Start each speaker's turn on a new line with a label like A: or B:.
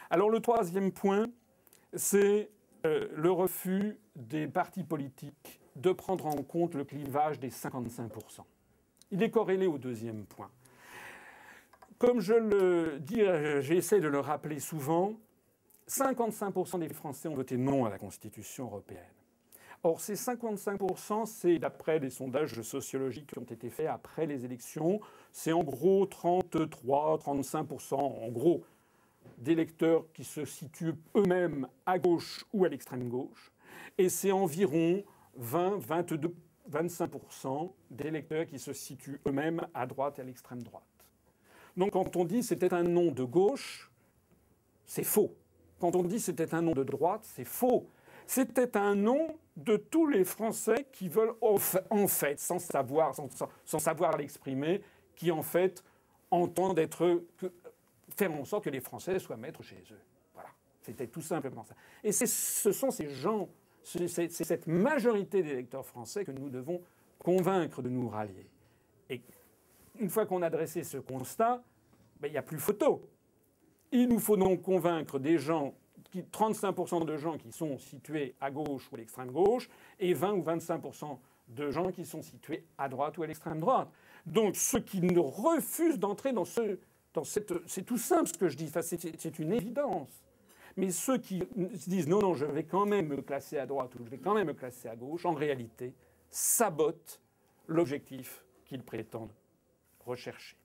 A: Alors le troisième point, c'est le refus des partis politiques de prendre en compte le clivage des 55%. Il est corrélé au deuxième point. Comme je le dis, j'essaie de le rappeler souvent, 55% des Français ont voté non à la Constitution européenne. Or, ces 55%, c'est d'après des sondages sociologiques qui ont été faits après les élections, c'est en gros 33-35%, en gros, d'électeurs qui se situent eux-mêmes à gauche ou à l'extrême gauche. Et c'est environ 20-25% d'électeurs qui se situent eux-mêmes à droite et à l'extrême droite. Donc quand on dit c'était un non de gauche, c'est faux. Quand on dit c'était un non de droite, c'est faux. C'était un non de tous les Français qui veulent, en fait, sans savoir l'exprimer, qui en fait entendent faire en sorte que les Français soient maîtres chez eux. Voilà. C'était tout simplement ça. Et ce sont ces gens, c'est cette majorité d'électeurs français que nous devons convaincre de nous rallier. Et une fois qu'on a dressé ce constat, il n'y a plus photo. Il nous faut donc convaincre des gens, 35% de gens qui sont situés à gauche ou à l'extrême gauche, et 20 ou 25% de gens qui sont situés à droite ou à l'extrême droite. Donc ceux qui ne refusent d'entrer dans c'est tout simple ce que je dis, enfin, c'est une évidence. Mais ceux qui se disent non, je vais quand même me classer à droite ou je vais quand même me classer à gauche, en réalité, sabotent l'objectif qu'ils prétendent rechercher.